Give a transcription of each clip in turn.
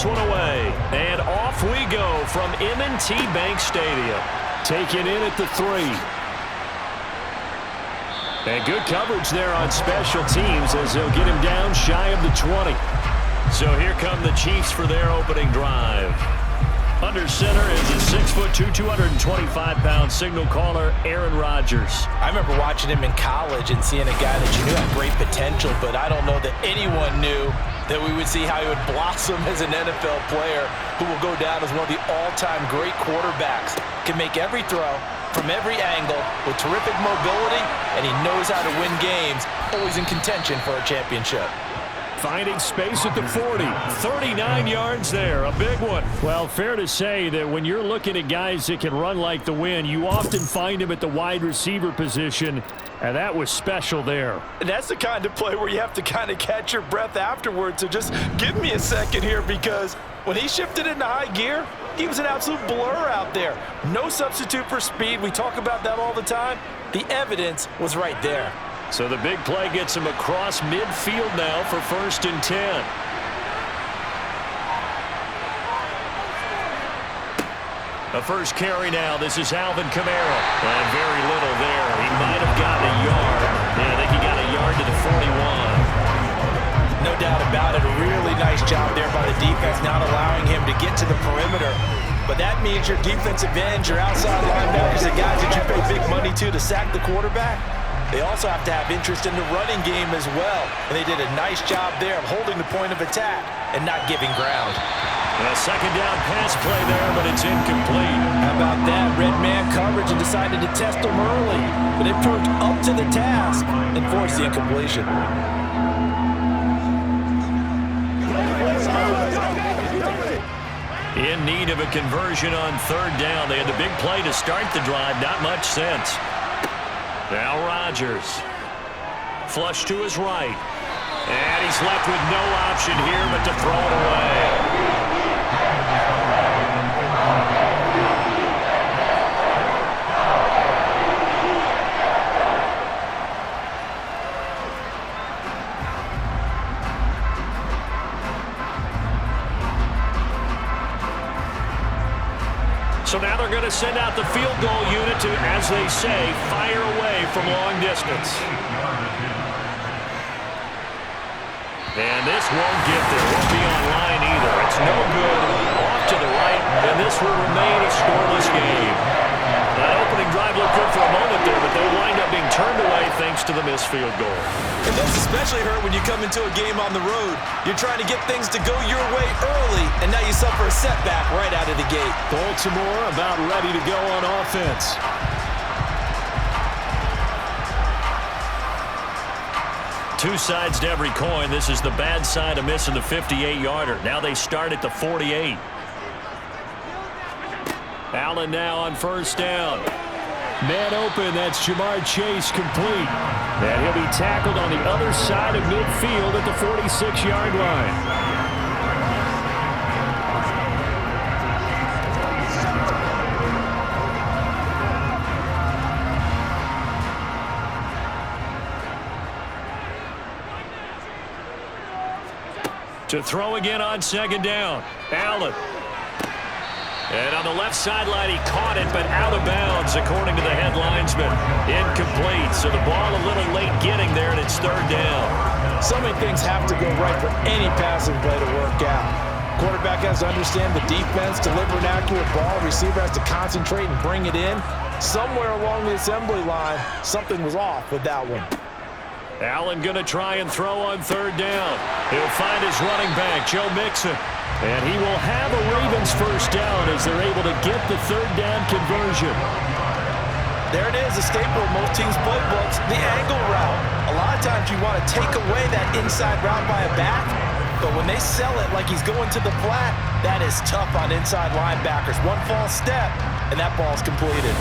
this one away. And off we go from M&T Bank Stadium. Taken in at the 3. And good coverage there on special teams as they'll get him down shy of the 20. So here come the Chiefs for their opening drive. Under center is a 6'2", 225-pound signal caller, Aaron Rodgers. I remember watching him in college and seeing a guy that you knew had great potential, but I don't know that anyone knew that we would see how he would blossom as an NFL player who will go down as one of the all-time great quarterbacks. Can make every throw from every angle with terrific mobility, and he knows how to win games, always in contention for a championship. Finding space at the 40. 39 yards there. A big one. Well, fair to say that when you're looking at guys that can run like the wind, you often find him at the wide receiver position, and that was special there. And that's the kind of play where you have to kind of catch your breath afterwards. So just give me a second here, because when he shifted into high gear, he was an absolute blur out there. No substitute for speed. We talk about that all the time. The evidence was right there. So the big play gets him across midfield now for 1st and 10. A first carry now. This is Alvin Kamara. And very little there. He might have gotten a yard. Yeah, I think he got a yard to the 41. No doubt about it. A really nice job there by the defense, not allowing him to get to the perimeter. But that means your defensive ends, your outside linebackers, the guys that you pay big money to sack the quarterback, they also have to have interest in the running game as well. And they did a nice job there of holding the point of attack and not giving ground. And a second down pass play there, but it's incomplete. How about that? Red man coverage and decided to test him early. But it proved up to the task and forced the incompletion. In need of a conversion on 3rd down. They had the big play to start the drive. Not much sense. Now Rodgers. Flush to his right. And he's left with no option here but to throw it away. So now they're going to send out the field goal unit to, as they say, fire away from long distance. And this won't get there. Won't be online either. It's no good. Off to the right, and this will remain a scoreless game. That opening drive looked good for a moment there, but they'll wind up being turned away thanks to the missed field goal. And those especially hurt when you come into a game on the road. You're trying to get things to go your way early, and now you suffer a setback right out of the gate. Baltimore about ready to go on offense. Two sides to every coin. This is the bad side of missing the 58-yarder. Now they start at the 48. Allen now on 1st down. Man open, that's Jamar Chase complete. And he'll be tackled on the other side of midfield at the 46-yard line. To throw again on 2nd down. Allen. And on the left sideline, he caught it, but out of bounds, according to the head linesman. Incomplete, so the ball a little late getting there, and it's 3rd down. So many things have to go right for any passing play to work out. Quarterback has to understand the defense, deliver an accurate ball. Receiver has to concentrate and bring it in. Somewhere along the assembly line, something was off with that one. Allen going to try and throw on 3rd down. He'll find his running back, Joe Mixon. And he will have a Ravens 1st down as they're able to get the 3rd down conversion. There it is, a staple of most teams' playbooks, the angle route. A lot of times you want to take away that inside route by a back, but when they sell it like he's going to the flat, that is tough on inside linebackers. One false step, and that ball's completed.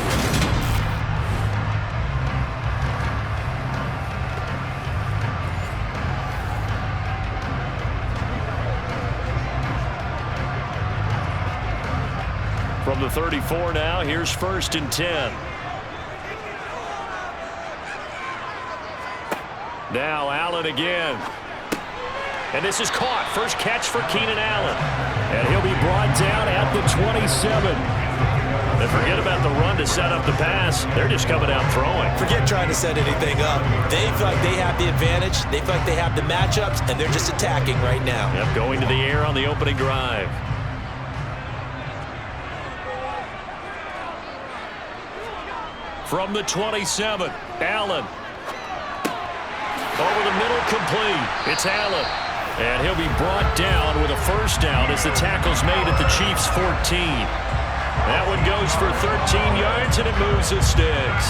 From the 34 now, here's 1st and 10. Now Allen again. And this is caught. First catch for Keenan Allen. brought down at the 27. And forget about the run to set up the pass. They're just coming out throwing. Forget trying to set anything up. They feel like they have the advantage. They feel like they have the matchups, and they're just attacking right now. Yep, going to the air on the opening drive. From the 27, Allen. Over the middle, complete. It's Allen. And he'll be brought down with a first down as the tackle's made at the Chiefs' 14. That one goes for 13 yards, and it moves the sticks.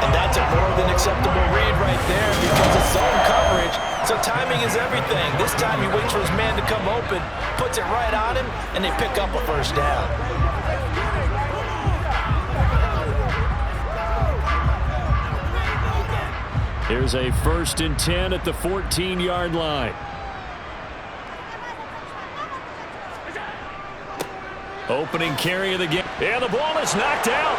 And that's a more than acceptable read right there because it's zone coverage, so timing is everything. This time he waits for his man to come open, puts it right on him, and they pick up a first down. Here's a 1st and 10 at the 14-yard line. Opening carry of the game. And the ball is knocked out.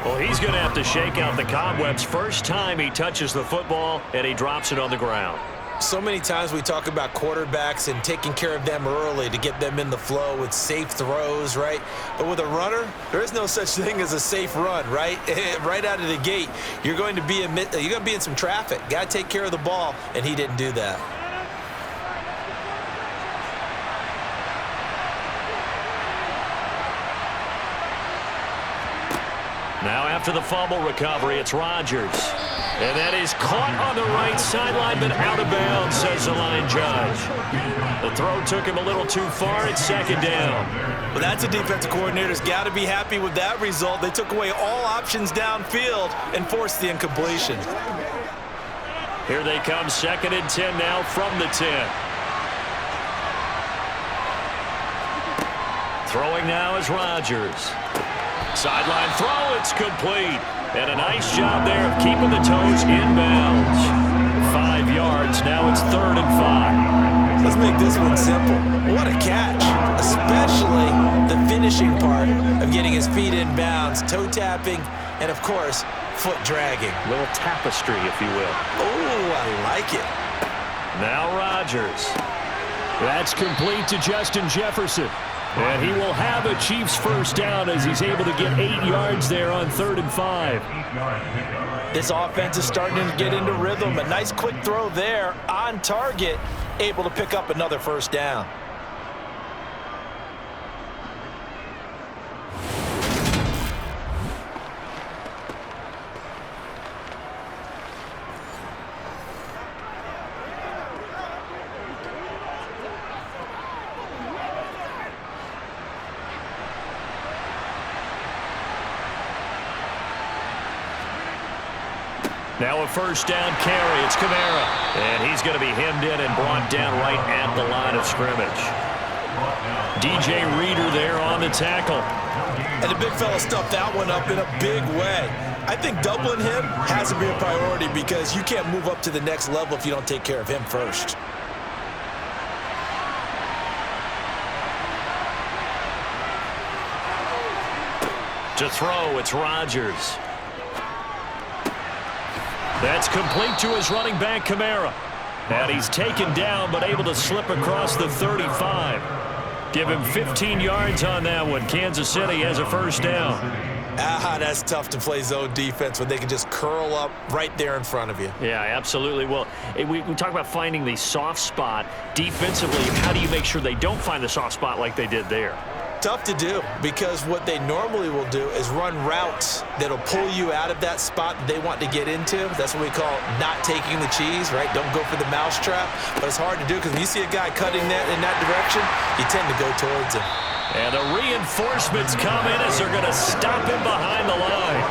Well, he's going to have to shake out the cobwebs. First time he touches the football, and he drops it on the ground. So many times we talk about quarterbacks and taking care of them early to get them in the flow with safe throws, right? But with a runner, there is no such thing as a safe run, right? Right out of the gate, you're going to be in some traffic. Got to take care of the ball, and he didn't do that. Now after the fumble recovery, it's Rodgers. And that is caught on the right sideline, but out of bounds, says the line judge. The throw took him a little too far. It's 2nd down. Well, that's a defensive coordinator's got to be happy with that result. They took away all options downfield and forced the incompletion. Here they come, 2nd and 10 now from the 10. Throwing now is Rodgers. Sideline throw, it's complete. And a nice job there of keeping the toes inbounds. 5 yards, now it's 3rd and 5. Let's make this one simple. What a catch, especially the finishing part of getting his feet in bounds, toe tapping, and of course, foot dragging. A little tapestry, if you will. Oh, I like it. Now Rodgers. That's complete to Justin Jefferson. And he will have a Chiefs first down as he's able to get 8 yards there on 3rd and 5. This offense is starting to get into rhythm. A nice quick throw there on target, able to pick up another first down. Now a first down carry. It's Kamara. And he's going to be hemmed in and brought down right at the line of scrimmage. DJ Reader there on the tackle. And the big fella stuffed that one up in a big way. I think doubling him has to be a priority because you can't move up to the next level if you don't take care of him first. To throw, it's Rodgers. That's complete to his running back, Kamara. And he's taken down, but able to slip across the 35. Give him 15 yards on that one. Kansas City has a first down. That's tough to play zone defense when they can just curl up right there in front of you. Yeah, absolutely. Well, we talk about finding the soft spot. Defensively, how do you make sure they don't find the soft spot like they did there? Tough to do because what they normally will do is run routes that'll pull you out of that spot that they want to get into. That's what we call not taking the cheese, right? Don't go for the mousetrap. But it's hard to do because when you see a guy cutting that in that direction, you tend to go towards him. And the reinforcements come in as they're going to stop him behind the line.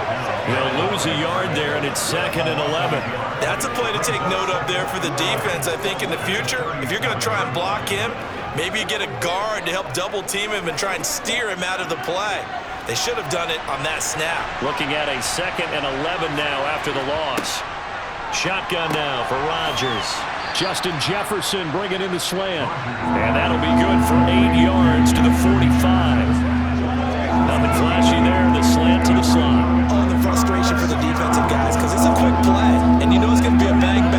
He'll lose a yard there, and it's 2nd and 11. That's a play to take note of there for the defense, I think, in the future. If you're going to try and block him, maybe you get a guard to help double team him and try and steer him out of the play. They should have done it on that snap. Looking at a 2nd and 11 now after the loss. Shotgun now for Rodgers. Justin Jefferson bringing in the slant. And that'll be good for 8 yards to the 45. Nothing flashy there, the slant to the slot. Oh, the frustration for the defensive guys because it's a quick play. And you know it's going to be a bang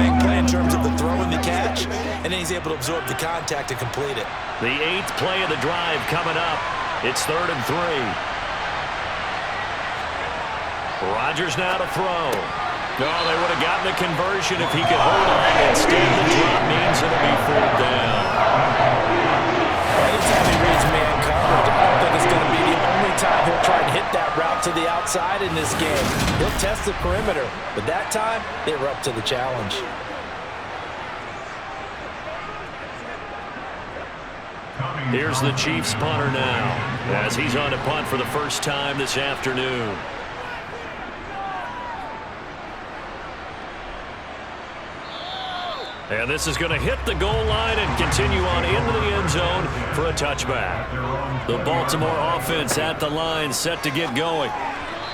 absorb the contact and complete it. The 8th play of the drive coming up. It's 3rd and 3. Rodgers now to throw. No, they would have gotten the conversion if he could hold on. Instead, the drop means it'll be 4th down. Anytime he reads man coverage, I don't think it's going to be the only time he'll try to hit that route to the outside in this game. He'll test the perimeter, but that time, they were up to the challenge. Here's the Chiefs punter now, as he's on to punt for the first time this afternoon. And this is going to hit the goal line and continue on into the end zone for a touchback. The Baltimore offense at the line, set to get going.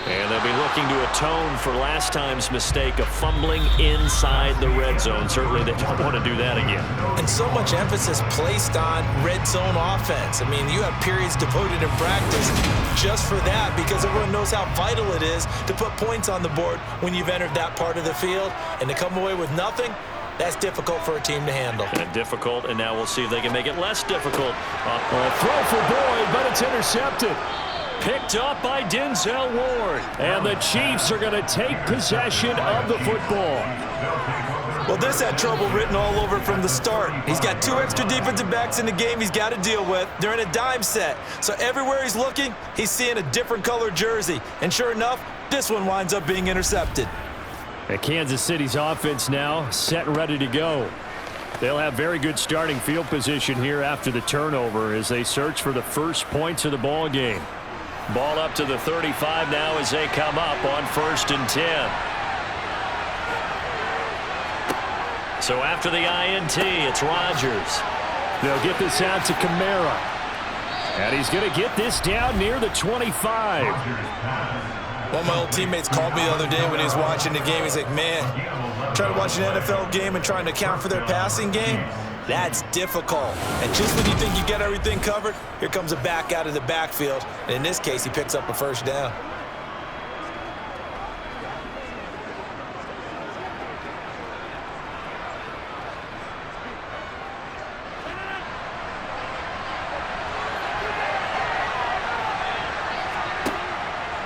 And they'll be looking to atone for last time's mistake of fumbling inside the red zone. Certainly they don't want to do that again. And so much emphasis placed on red zone offense. I mean, you have periods devoted in practice just for that, because everyone knows how vital it is to put points on the board when you've entered that part of the field. And to come away with nothing, that's difficult for a team to handle. And difficult, and now we'll see if they can make it less difficult. A throw for Boyd, but it's intercepted. Picked up by Denzel Ward. And the Chiefs are going to take possession of the football. Well, this had trouble written all over from the start. He's got 2 extra defensive backs in the game he's got to deal with. They're in a dime set. So everywhere he's looking, he's seeing a different color jersey. And sure enough, this one winds up being intercepted. And Kansas City's offense now set and ready to go. They'll have very good starting field position here after the turnover as they search for the first points of the ball game. Ball up to the 35 now as they come up on 1st and 10. So after the INT, it's Rodgers. They'll get this out to Kamara. And he's going to get this down near the 25. One of my old teammates called me the other day when he was watching the game. He's like, man, trying to watch an NFL game and trying to account for their passing game, that's difficult. And just when you think you get everything covered, here comes a back out of the backfield. And in this case, he picks up a first down.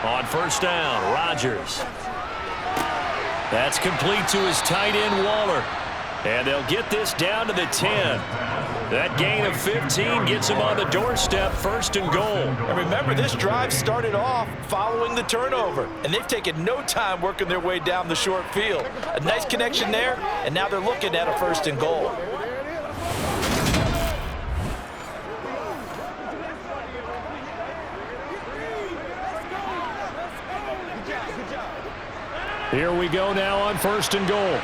On 1st down, Rodgers. That's complete to his tight end, Waller. And they'll get this down to the 10. That gain of 15 gets him on the doorstep, 1st and goal. And remember, this drive started off following the turnover, and they've taken no time working their way down the short field. A nice connection there, and now they're looking at a 1st and goal. Here we go now on 1st and goal.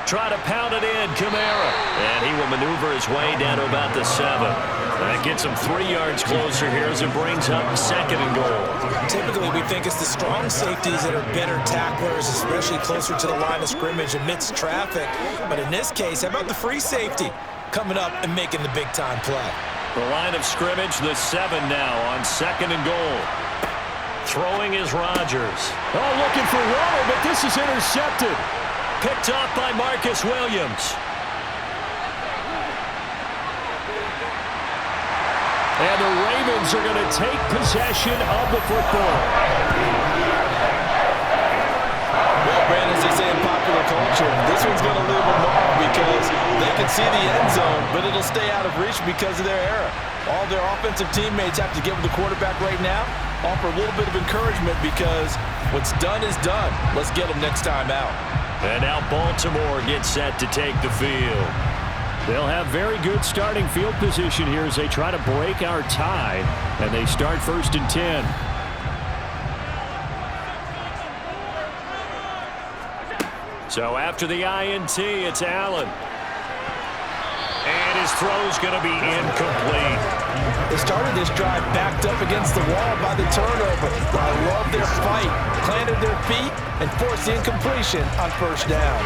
Try to pound it in, Kamara. And he will maneuver his way down to about the 7. That gets him 3 yards closer here as it brings up 2nd and goal. Typically, we think it's the strong safeties that are better tacklers, especially closer to the line of scrimmage amidst traffic. But in this case, how about the free safety coming up and making the big-time play? The line of scrimmage, the 7 now on 2nd and goal. Throwing is Rodgers. Oh, looking for Waller, but this is intercepted. Picked off by Marcus Williams. And the Ravens are going to take possession of the football. Well, Brandon, as they say in popular culture, this one's going to leave a mark because they can see the end zone, but it'll stay out of reach because of their error. All their offensive teammates have to get with the quarterback right now, offer a little bit of encouragement because what's done is done. Let's get them next time out. And now Baltimore gets set to take the field. They'll have very good starting field position here as they try to break our tie, and they start 1st and 10. So after the INT, it's Allen. And his throw's going to be incomplete. They started this drive backed up against the wall by the turnover. I love their fight, planted their feet, and forced the incompletion on 1st down.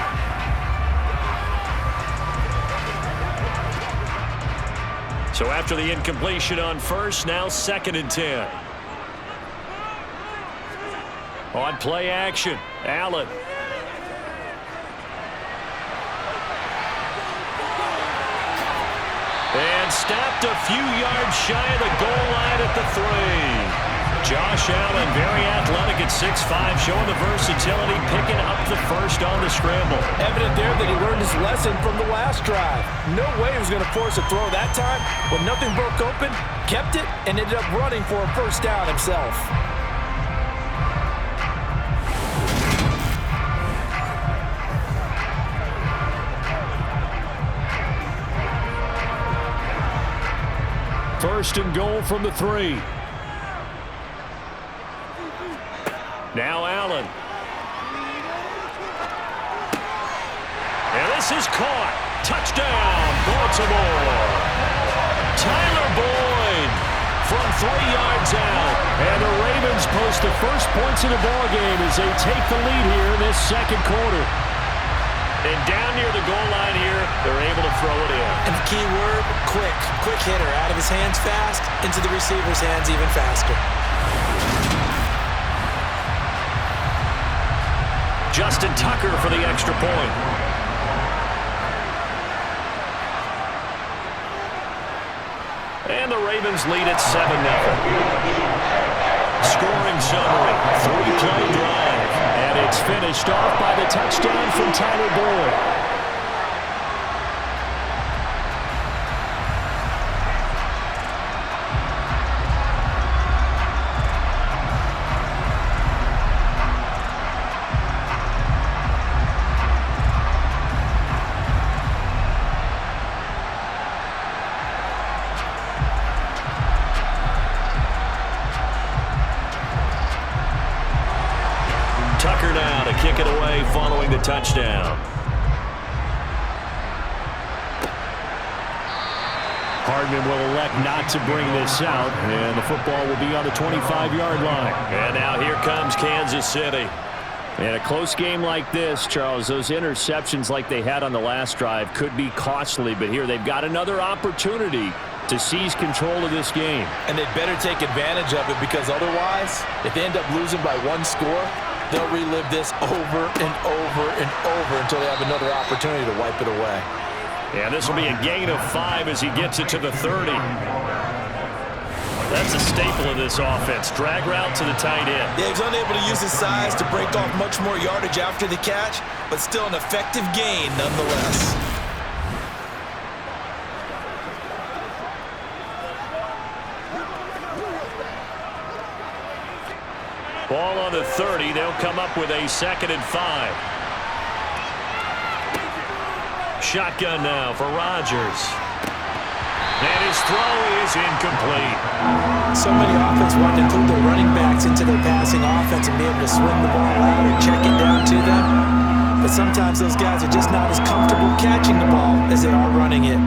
So after the incompletion on 1st, now 2nd and 10. On play action, Allen. And stopped a few yards shy of the goal line at the 3. Josh Allen, very athletic at 6'5", showing the versatility, picking up the first on the scramble. Evident there that he learned his lesson from the last drive. No way he was going to force a throw that time. When nothing broke open, kept it, and ended up running for a first down himself. First and goal from the 3. Now Allen. And this is caught. Touchdown, Baltimore. Tyler Boyd from 3 yards out. And the Ravens post the first points of the ballgame as they take the lead here in this second quarter. And down near the goal line here, they're able to throw it in. And the key word, quick. Quick hitter. Out of his hands fast, into the receiver's hands even faster. Justin Tucker for the extra point. And the Ravens lead at 7-0. Scoring summary, 3-play drive. And it's finished off by the touchdown from Tyler Boyd. Tucker now to kick it away following the touchdown. Hardman will elect not to bring this out, and the football will be on the 25-yard line. And now here comes Kansas City. In a close game like this, Charles, those interceptions like they had on the last drive could be costly, but here they've got another opportunity to seize control of this game. And they'd better take advantage of it, because otherwise, if they end up losing by 1 score, they'll relive this over and over and over until they have another opportunity to wipe it away. Yeah, this will be a gain of 5 as he gets it to the 30. That's a staple of this offense. Drag route to the tight end. Yeah, he's unable to use his size to break off much more yardage after the catch, but still an effective gain nonetheless. Ball on the 30. They'll come up with a 2nd and 5. Shotgun now for Rodgers. And his throw is incomplete. So many offenses want to include their running backs into their passing offense and be able to swing the ball out or check it down to them. But sometimes those guys are just not as comfortable catching the ball as they are running it.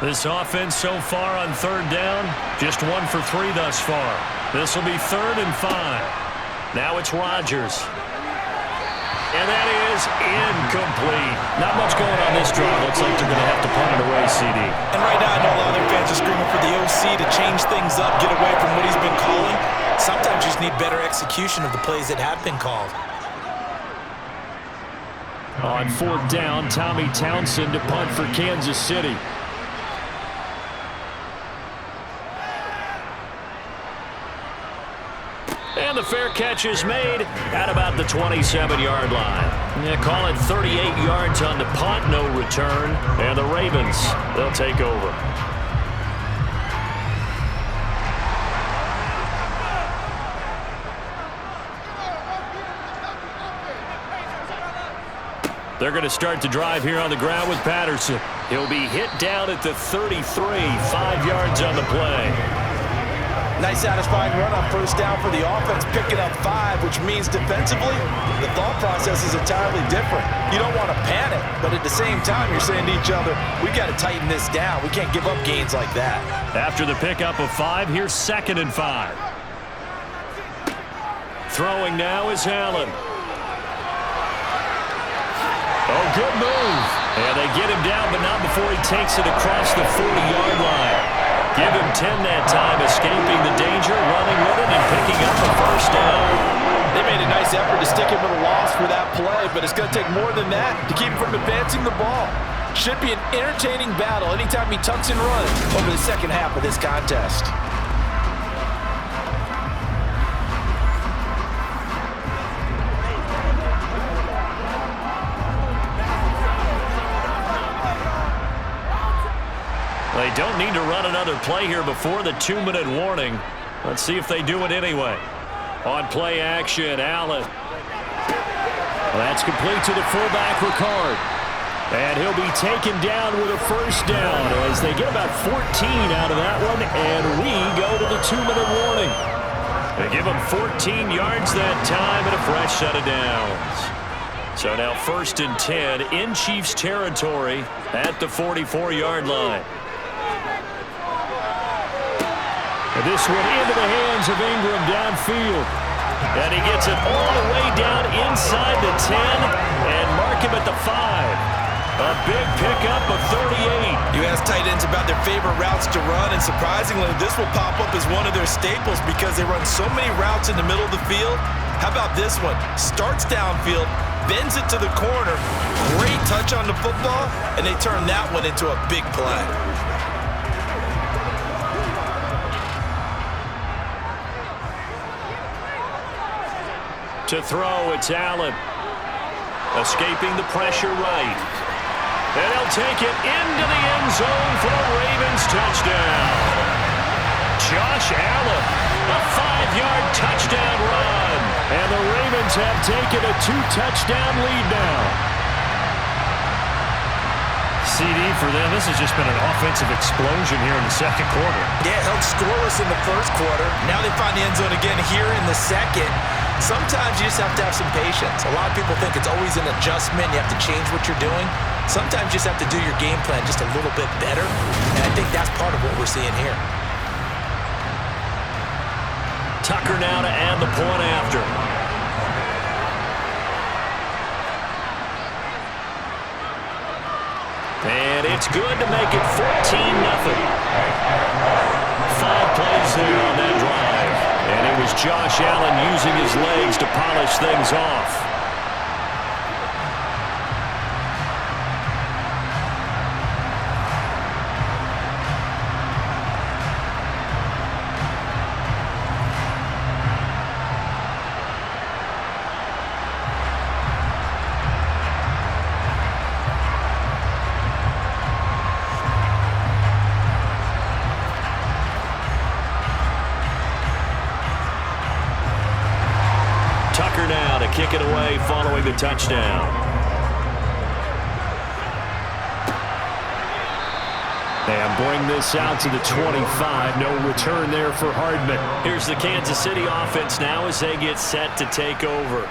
This offense so far on 3rd down, just 1 for 3 thus far. This will be 3rd and 5. Now it's Rodgers. And that is incomplete. Not much going on this drive. Looks like they're going to have to punt it away, CD. And right now, I know a lot of their fans are screaming for the OC to change things up, get away from what he's been calling. Sometimes you just need better execution of the plays that have been called. On 4th down, Tommy Townsend to punt for Kansas City. And the fair catch is made at about the 27-yard line. Yeah, call it 38 yards on the punt, no return. And the Ravens, they'll take over. They're going to start the drive here on the ground with Patterson. He'll be hit down at the 33, 5 yards on the play. Nice satisfying run on 1st down for the offense, picking up 5, which means defensively, the thought process is entirely different. You don't want to panic, but at the same time, you're saying to each other, we got to tighten this down. We can't give up gains like that. After the pickup of 5, here's 2nd and 5. Throwing now is Allen. Oh, good move. And they get him down, but not before he takes it across the 40-yard line. Give him 10 that time, escaping the danger, running with it, and picking up the first down. They made a nice effort to stick him with a loss for that play, but it's going to take more than that to keep him from advancing the ball. Should be an entertaining battle anytime he tucks and runs over the second half of this contest. They don't need to run another play here before the 2-minute warning. Let's see if they do it anyway. On play action, Allen. That's complete to the fullback, Ricard. And he'll be taken down with a first down as they get about 14 out of that one, and we go to the 2-minute warning. They give him 14 yards that time and a fresh set of downs. So now 1st and 10 in Chiefs territory at the 44-yard line. And this one into the hands of Ingram downfield. And he gets it all the way down inside the 10 and mark him at the 5. A big pickup of 38. You ask tight ends about their favorite routes to run, and surprisingly, this will pop up as one of their staples because they run so many routes in the middle of the field. How about this one? Starts downfield, bends it to the corner, great touch on the football, and they turn that one into a big play. To throw, it's Allen. Escaping the pressure right. And he'll take it into the end zone for the Ravens touchdown. Josh Allen, a 5-yard touchdown run. And the Ravens have taken a 2-touchdown lead now. CD for them, this has just been an offensive explosion here in the second quarter. Yeah, held scoreless in the first quarter. Now they find the end zone again here in the second. Sometimes you just have to have some patience. A lot of people think it's always an adjustment. You have to change what you're doing. Sometimes you just have to do your game plan just a little bit better. And I think that's part of what we're seeing here. Tucker now to add the point after. And it's good to make it 14-0. 5 plays there on that drive. And it was Josh Allen using his legs to polish things off. Tucker now to kick it away following the touchdown. And bring this out to the 25. No return there for Hardman. Here's the Kansas City offense now as they get set to take over.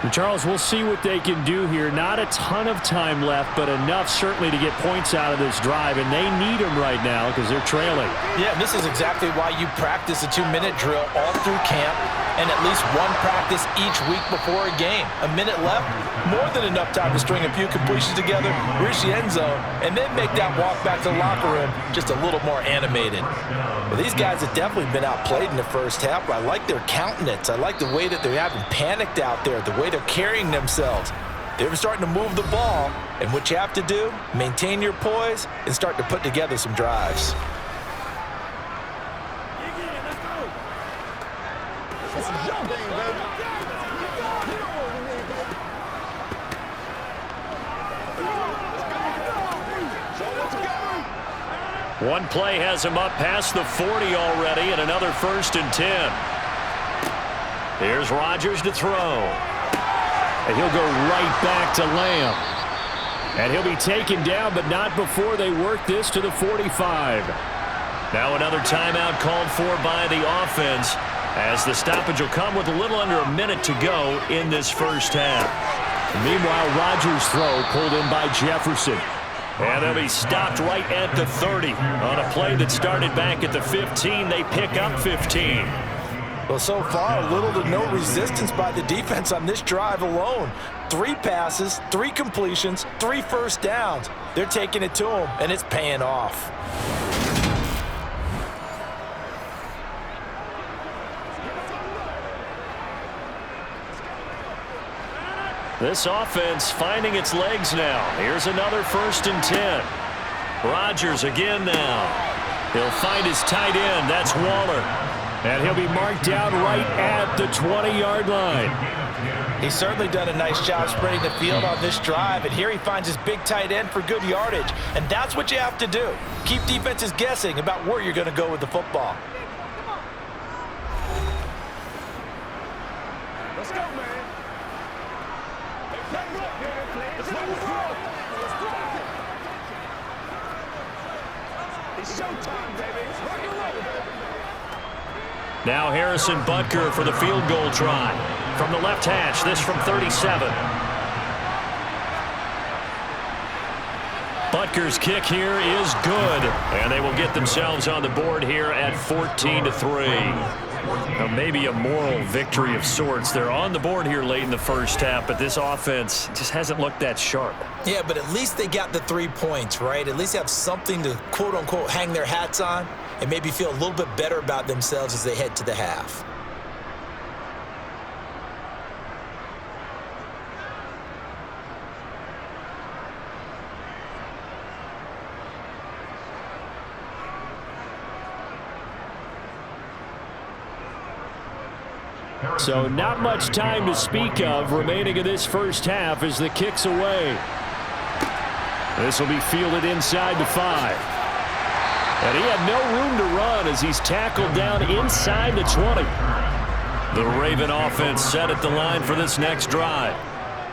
And Charles, we'll see what they can do here. Not a ton of time left, but enough certainly to get points out of this drive, and they need them right now because they're trailing. Yeah, this is exactly why you practice a 2-minute drill all through camp and at least one practice each week before a game. A minute left, more than enough time to string a few completions together, reach the end zone, and then make that walk back to the locker room just a little more animated. Well, these guys have definitely been outplayed in the first half, but I like their countenance. I like the way that they haven't panicked out there, the way they're carrying themselves. They're starting to move the ball, and what you have to do, maintain your poise and start to put together some drives. One play has him up past the 40 already, and another 1st and 10. Here's Rodgers to throw. And he'll go right back to Lamb. And he'll be taken down, but not before they work this to the 45. Now another timeout called for by the offense, as the stoppage will come with a little under a minute to go in this first half. Meanwhile, Rodgers' throw pulled in by Jefferson. And they'll be stopped right at the 30. On a play that started back at the 15, they pick up 15. Well, so far, little to no resistance by the defense on this drive alone. 3 passes, 3 completions, 3 first downs. They're taking it to them, and it's paying off. This offense finding its legs now. Here's another 1st and 10. Rodgers again now. He'll find his tight end. That's Waller. And he'll be marked down right at the 20-yard line. He's certainly done a nice job spreading the field on this drive, and here he finds his big tight end for good yardage. And that's what you have to do. Keep defenses guessing about where you're going to go with the football. Let's go, man. It's showtime, baby. Rock and roll. Now Harrison Butker for the field goal try. From the left hash, this from 37. Butker's kick here is good. And they will get themselves on the board here at 14-3. Now, maybe a moral victory of sorts. They're on the board here late in the first half, but this offense just hasn't looked that sharp. Yeah, but at least they got the 3 points, right? At least they have something to, quote-unquote, hang their hats on and maybe feel a little bit better about themselves as they head to the half. So not much time to speak of remaining in this first half as the kick's away. This will be fielded inside the 5. And he had no room to run as he's tackled down inside the 20. The Raven offense set at the line for this next drive.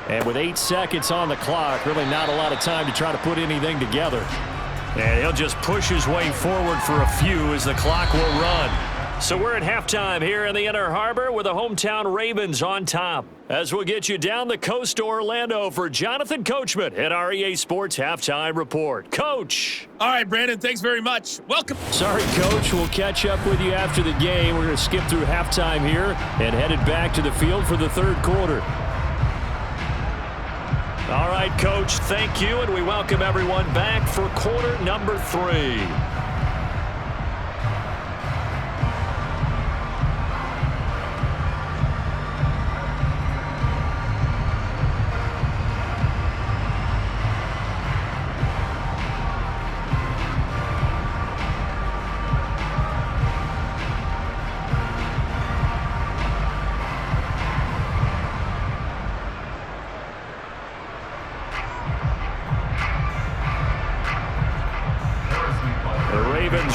And with 8 seconds on the clock, really not a lot of time to try to put anything together. And he'll just push his way forward for a few as the clock will run. So we're at halftime here in the Inner Harbor with the hometown Ravens on top. As we'll get you down the coast to Orlando for Jonathan Coachman at our EA Sports Halftime Report. Coach! All right, Brandon, thanks very much. Welcome. Sorry, Coach. We'll catch up with you after the game. We're going to skip through halftime here and headed back to the field for the third quarter. All right, Coach, thank you, and we welcome everyone back for quarter number 3.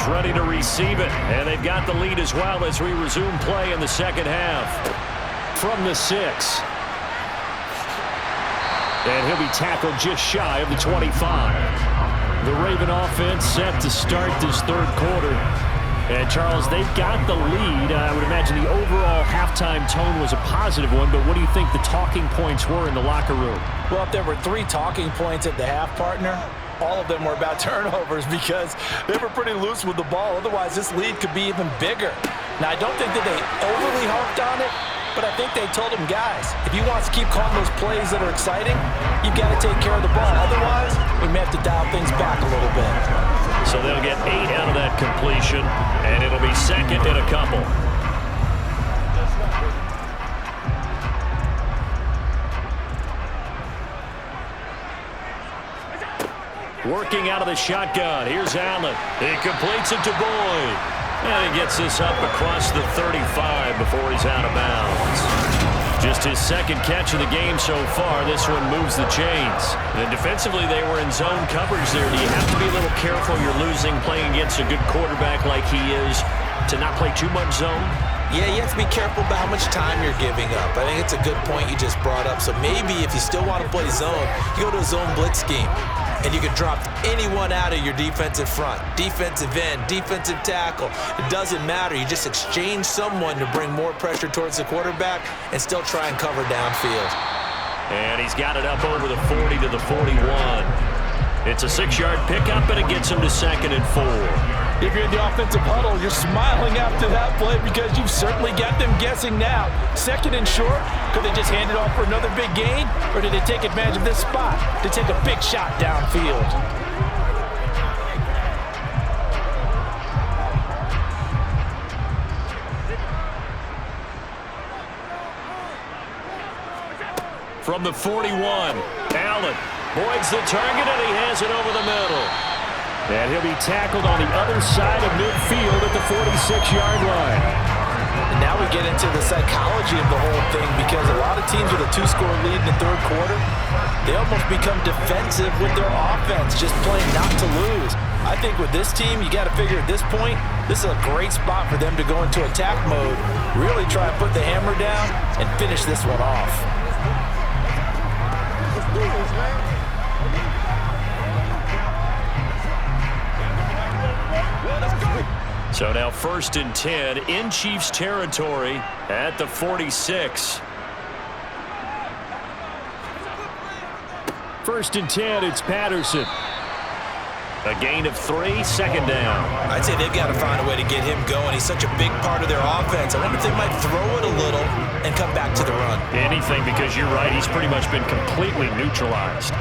Ready to receive it, and they've got the lead as well as we resume play in the second half. From the 6. And he'll be tackled just shy of the 25. The Raven offense set to start this third quarter. And, Charles, they've got the lead. I would imagine the overall halftime tone was a positive one, but what do you think the talking points were in the locker room? Well, if there were 3 talking points at the half, partner, all of them were about turnovers because they were pretty loose with the ball. Otherwise, this lead could be even bigger. Now, I don't think that they overly harped on it, but I think they told them, guys, if you want to keep calling those plays that are exciting, you've got to take care of the ball. Otherwise, we may have to dial things back a little bit. So they'll get 8 out of that completion, and it'll be second and a couple. Working out of the shotgun. Here's Allen. He completes it to Boyd. And he gets this up across the 35 before he's out of bounds. Just his second catch of the game so far. This one moves the chains. And defensively, they were in zone coverage there. Do you have to be a little careful? You're losing playing against a good quarterback like he is to not play too much zone? Yeah, you have to be careful about how much time you're giving up. I think it's a good point you just brought up. So maybe if you still want to play zone, you go to a zone blitz scheme. And you can drop anyone out of your defensive front, defensive end, defensive tackle. It doesn't matter. You just exchange someone to bring more pressure towards the quarterback and still try and cover downfield. And he's got it up over the 40 to the 41. It's a 6-yard pickup, and it gets him to 2nd and 4. If you're in the offensive huddle, you're smiling after that play because you've certainly got them guessing now. 2nd and short, could they just hand it off for another big gain? Or did they take advantage of this spot to take a big shot downfield? From the 41, Allen voids the target, and he has it over the middle. And he'll be tackled on the other side of midfield at the 46-yard line. And now we get into the psychology of the whole thing, because a lot of teams with a 2-score lead in the third quarter, they almost become defensive with their offense, just playing not to lose. I think with this team, you got to figure at this point, this is a great spot for them to go into attack mode, really try and put the hammer down and finish this one off. Let's do this, man. So now 1st and 10 in Chiefs territory at the 46. 1st and 10, it's Patterson. A gain of 3, second down. I'd say they've got to find a way to get him going. He's such a big part of their offense. I wonder if they might throw it a little and come back to the run. Anything, because you're right, he's pretty much been completely neutralized.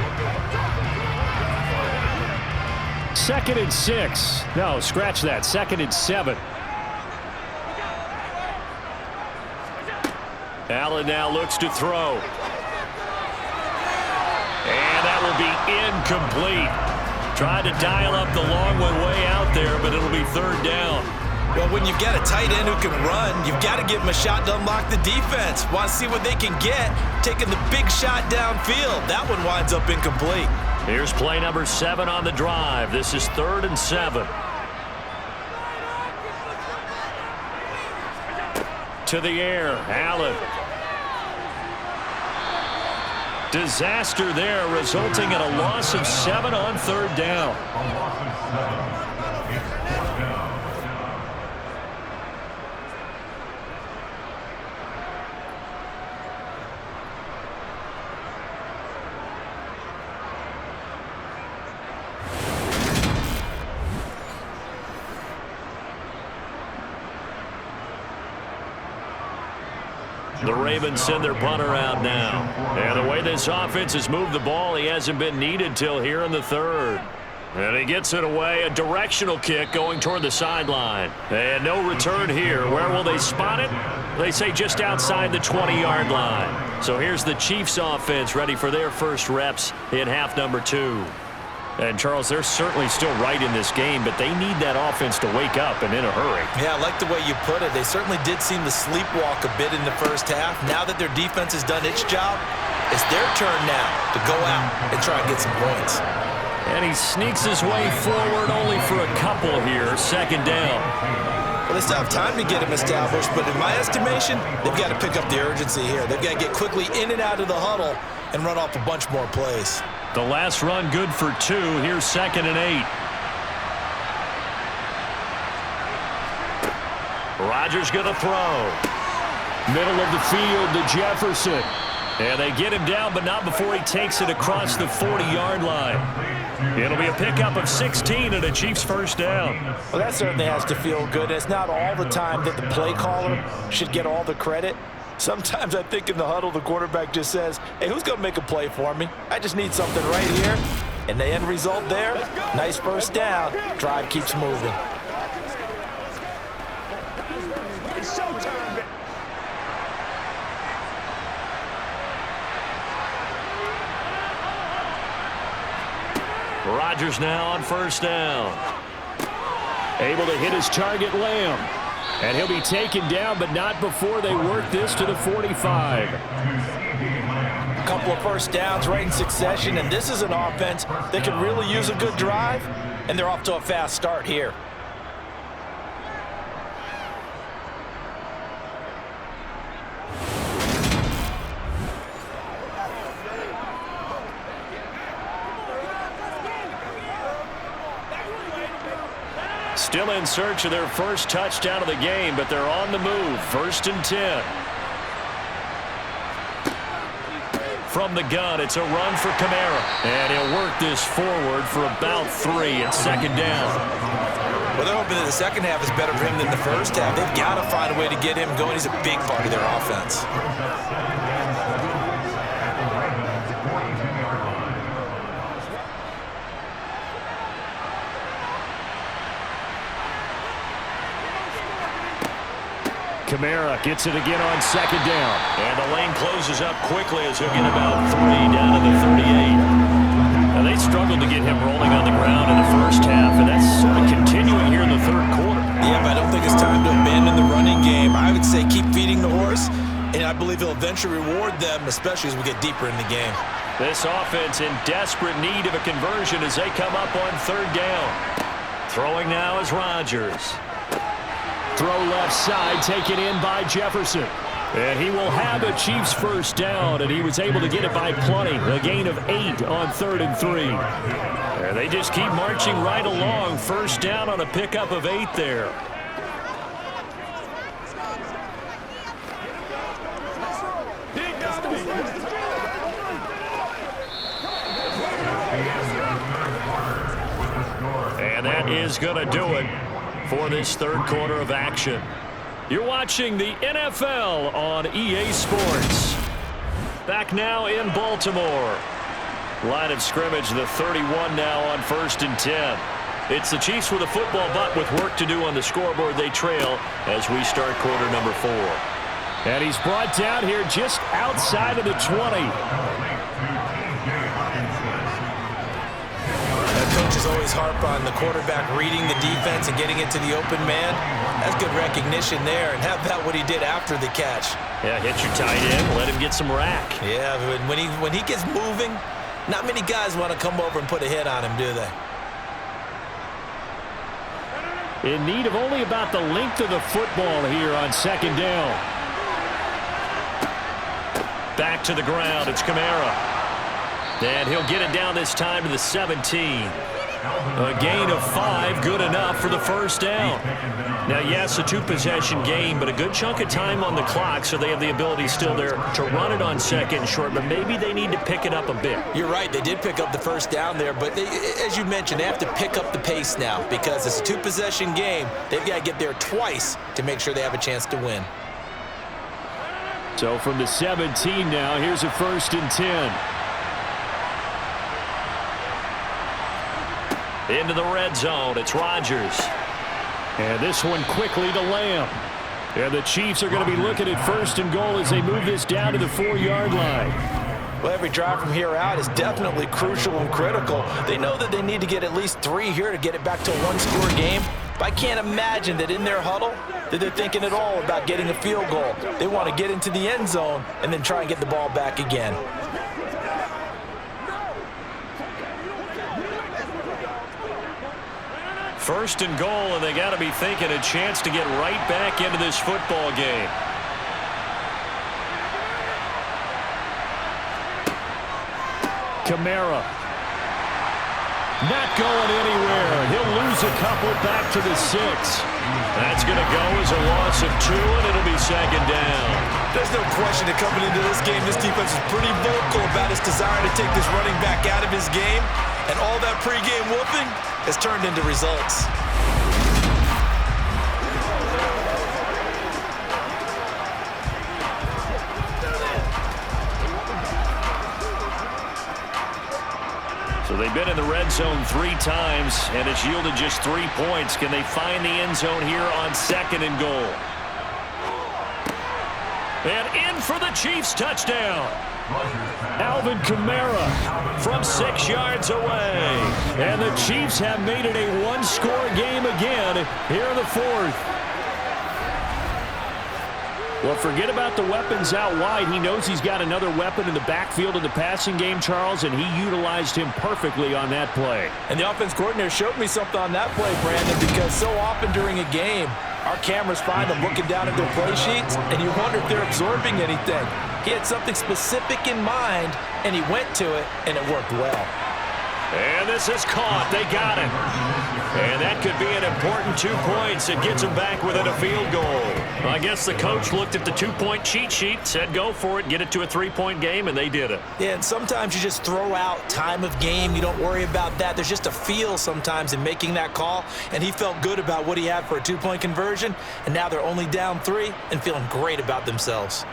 2nd and 6. No, scratch that. 2nd and 7. Allen now looks to throw. And that will be incomplete. Tried to dial up the long one way out there, but it'll be 3rd down. Well, when you've got a tight end who can run, you've got to give him a shot to unlock the defense. Want to see what they can get, taking the big shot downfield. That one winds up incomplete. Here's play number 7 on the drive. This is 3rd and 7. To the air, Allen. Disaster there, resulting in a loss of 7 on 3rd down. The Ravens send their punter out now. And the way this offense has moved the ball, he hasn't been needed till here in the 3rd. And he gets it away, a directional kick going toward the sideline. And no return here. Where will they spot it? They say just outside the 20-yard line. So here's the Chiefs offense ready for their first reps in half number 2. And, Charles, they're certainly still right in this game, but they need that offense to wake up and in a hurry. Yeah, I like the way you put it. They certainly did seem to sleepwalk a bit in the first half. Now that their defense has done its job, it's their turn now to go out and try and get some points. And he sneaks his way forward only for a couple here, 2nd down. Well, they still have time to get him established, but in my estimation, they've got to pick up the urgency here. They've got to get quickly in and out of the huddle and run off a bunch more plays. The last run good for 2. Here's 2nd and 8. Rodgers going to throw. Middle of the field to Jefferson. And they get him down, but not before he takes it across the 40-yard line. It'll be a pickup of 16 and a Chiefs first down. Well, that certainly has to feel good. It's not all the time that the play caller should get all the credit. Sometimes I think in the huddle, the quarterback just says, hey, who's going to make a play for me? I just need something right here. And the end result there, nice first down. Drive keeps moving. It's showtime, man. Rodgers now on first down. Able to hit his target, Lamb. And he'll be taken down, but not before they work this to the 45. A couple of first downs right in succession, and this is an offense that could really use a good drive, and they're off to a fast start here. Still in search of their first touchdown of the game, but they're on the move. 1st and 10. From the gun, it's a run for Kamara. And he'll work this forward for about 3 at 2nd down. Well, they're hoping that the second half is better for him than the first half. They've got to find a way to get him going. He's a big part of their offense. Kamara gets it again on second down. And the lane closes up quickly as he'll get about 3 down to the 38. Now, they struggled to get him rolling on the ground in the first half, and that's sort of continuing here in the third quarter. Yeah, but I don't think it's time to abandon the running game. I would say keep feeding the horse, and I believe he'll eventually reward them, especially as we get deeper in the game. This offense in desperate need of a conversion as they come up on third down. Throwing now is Rodgers. Throw left side, taken in by Jefferson. And he will have a Chiefs first down, and he was able to get it by plenty. A gain of 8 on 3rd and 3. And they just keep marching right along. First down on a pickup of 8 there. And that is going to do it for this third quarter of action. You're watching the NFL on EA Sports. Back now in Baltimore. Line of scrimmage, the 31 now on 1st and 10. It's the Chiefs with a football, but with work to do on the scoreboard, they trail as we start quarter number 4. And he's brought down here just outside of the 20. Coaches always harp on the quarterback reading the defense and getting it to the open man. That's good recognition there, and how about what he did after the catch? Yeah, hit your tight end, let him get some rack. Yeah, when he gets moving, not many guys want to come over and put a hit on him, do they? In need of only about the length of the football here on second down. Back to the ground, it's Kamara. And he'll get it down this time to the 17. A gain of 5, good enough for the first down. Now, yes, a 2-possession game, but a good chunk of time on the clock, so they have the ability still there to run it on second and short, but maybe they need to pick it up a bit. You're right, they did pick up the first down there, but as you mentioned, they have to pick up the pace now because it's a 2-possession game. They've got to get there twice to make sure they have a chance to win. So from the 17 now, here's a 1st and 10. Into the red zone, it's Rodgers. And this one quickly to Lamb. And the Chiefs are going to be looking at 1st and goal as they move this down to the 4-yard line. Well, every drive from here out is definitely crucial and critical. They know that they need to get at least 3 here to get it back to a 1-score game. But I can't imagine that in their huddle that they're thinking at all about getting a field goal. They want to get into the end zone and then try and get the ball back again. First and goal, and they got to be thinking a chance to get right back into this football game. Kamara. Not going anywhere. He'll lose a couple back to the 6. That's going to go as a loss of 2, and it'll be second down. There's no question that coming into this game, this defense is pretty vocal about its desire to take this running back out of his game, and all that pregame whooping has turned into results. So they've been in the red zone 3 times, and it's yielded just 3 points. Can they find the end zone here on second and goal? And in for the Chiefs touchdown. Alvin Kamara from 6 yards away. And the Chiefs have made it a 1-score game again here in the 4th. Well, forget about the weapons out wide. He knows he's got another weapon in the backfield in the passing game, Charles, and he utilized him perfectly on that play. And the offense coordinator showed me something on that play, Brandon, because so often during a game, our cameras find them looking down at their play sheets, and you wonder if they're absorbing anything. He had something specific in mind, and he went to it, and it worked well. And this is caught. They got it. And that could be an important 2 points. It gets them back within a field goal. I guess the coach looked at the 2-point cheat sheet, said go for it, get it to a 3-point game, and they did it. Yeah, and sometimes you just throw out time of game. You don't worry about that. There's just a feel sometimes in making that call, and he felt good about what he had for a 2-point conversion, and now they're only down 3 and feeling great about themselves.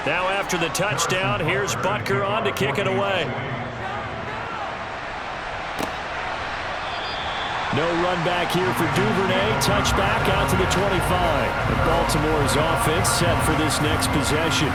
Now after the touchdown, here's Butker on to kick it away. No run back here for Duvernay. Touchback out to the 25. And Baltimore's offense set for this next possession.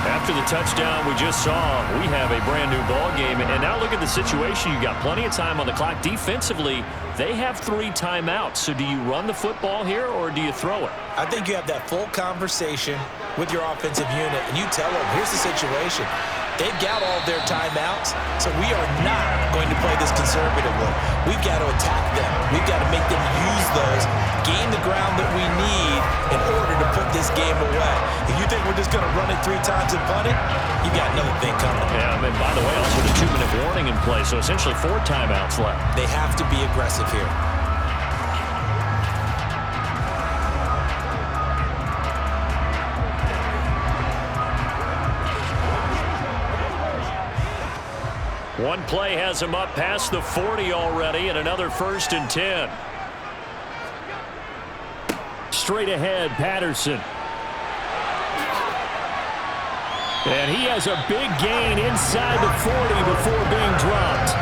After the touchdown we just saw, we have a brand new ball game. And now look at the situation. You've got plenty of time on the clock. Defensively, they have 3 timeouts. So do you run the football here or do you throw it? I think you have that full conversation with your offensive unit, and you tell them, here's the situation. They've got all their timeouts, so we are not going to play this conservatively. We've got to attack them. We've got to make them use those, gain the ground that we need in order to put this game away. If you think we're just going to run it 3 times and punt it, you've got another thing coming. Yeah, and by the way, also the 2-minute warning in play, so essentially 4 timeouts left. They have to be aggressive here. One play has him up past the 40 already, and another 1st and 10. Straight ahead, Patterson. And he has a big gain inside the 40 before being dropped.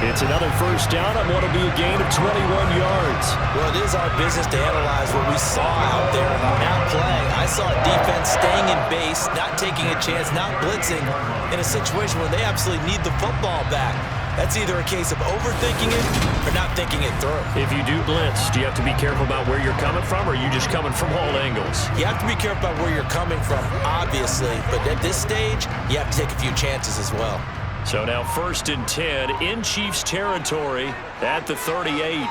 It's another 1st down on what will be a gain of 21 yards. Well, it is our business to analyze what we saw out there on that play. I saw a defense staying in base, not taking a chance, not blitzing in a situation where they absolutely need the football back. That's either a case of overthinking it or not thinking it through. If you do blitz, do you have to be careful about where you're coming from, or are you just coming from all angles? You have to be careful about where you're coming from, obviously, but at this stage, you have to take a few chances as well. So now 1st and 10 in Chiefs territory at the 38.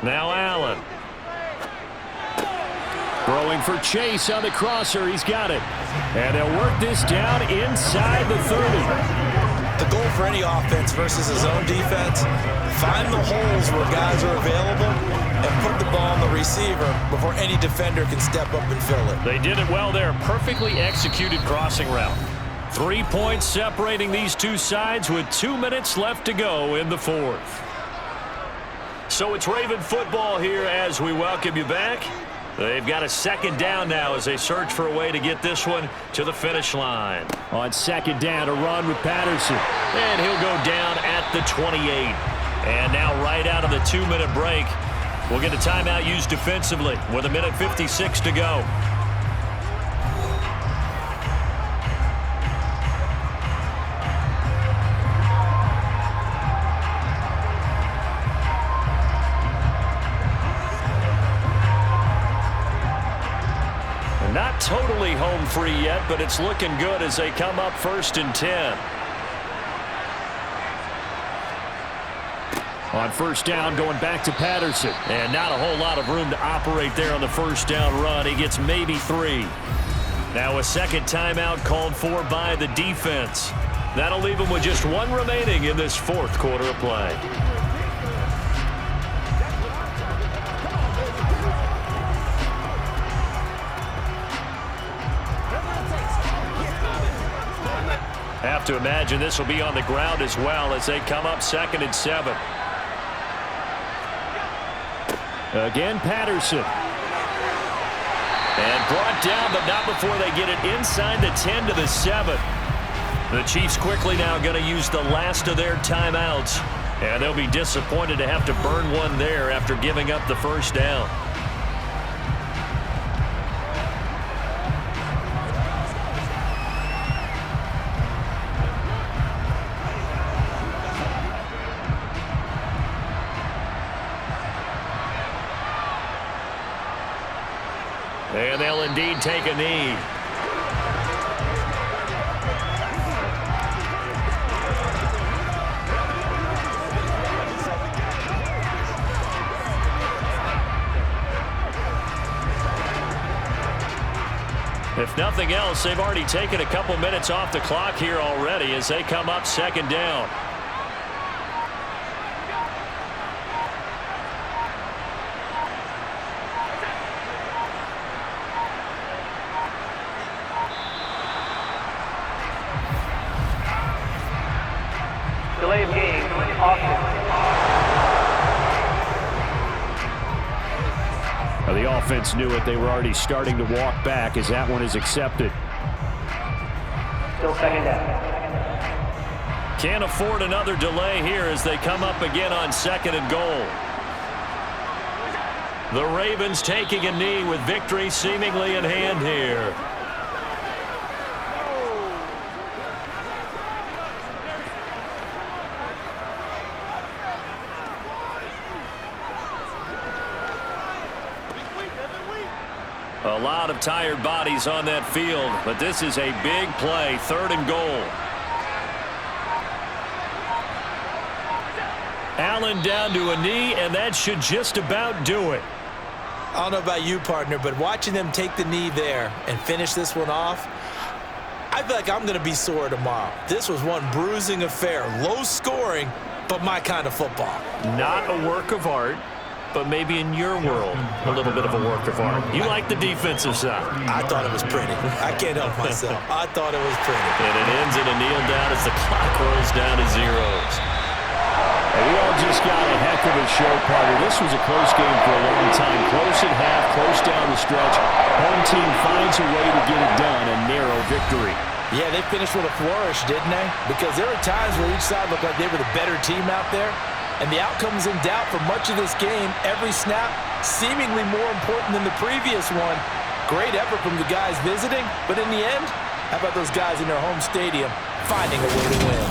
Now Allen. Throwing for Chase on the crosser. He's got it. And they'll work this down inside the 30. The goal for any offense versus a zone defense, find the holes where guys are available and put the ball on the receiver before any defender can step up and fill it. They did it well there. Perfectly executed crossing route. 3 points separating these two sides with 2 minutes left to go in the 4th. So it's Raven football here as we welcome you back. They've got a 2nd down now as they search for a way to get this one to the finish line. On 2nd down, a run with Patterson. And he'll go down at the 28. And now right out of the 2-minute break, we'll get a timeout used defensively with 1:56 to go. Not totally home free yet, but it's looking good as they come up 1st and 10. On 1st down, going back to Patterson. And not a whole lot of room to operate there on the 1st down run. He gets maybe 3. Now a 2nd timeout called for by the defense. That'll leave him with just 1 remaining in this 4th quarter of play. Have to imagine this will be on the ground as well as they come up 2nd and 7. Again, Patterson. And brought down, but not before they get it inside the 10 to the 7. The Chiefs quickly now going to use the last of their timeouts. And they'll be disappointed to have to burn one there after giving up the 1st down. And they'll indeed take a knee. If nothing else, they've already taken a couple minutes off the clock here already as they come up 2nd down. Delay of game, offense. The offense knew it. They were already starting to walk back as that one is accepted. Still second down. Can't afford another delay here as they come up again on 2nd and goal. The Ravens taking a knee with victory seemingly in hand here. A lot of tired bodies on that field, but this is a big play, 3rd and goal. Allen down to a knee, and that should just about do it. I don't know about you, partner, but watching them take the knee there and finish this one off, I feel like I'm going to be sore tomorrow. This was one bruising affair, low scoring, but my kind of football. Not a work of art, but maybe in your world, a little bit of a work of art. You like the defensive side. I thought it was pretty. I can't help myself. I thought it was pretty. And it ends in a kneel down as the clock rolls down to zeros. We all just got a heck of a show, partner. This was a close game for a long time. Close at half, close down the stretch. Home team finds a way to get it done, a narrow victory. Yeah, they finished with a flourish, didn't they? Because there were times where each side looked like they were the better team out there. And the outcome was in doubt for much of this game. Every snap seemingly more important than the previous one. Great effort from the guys visiting. But in the end, how about those guys in their home stadium finding a way to win?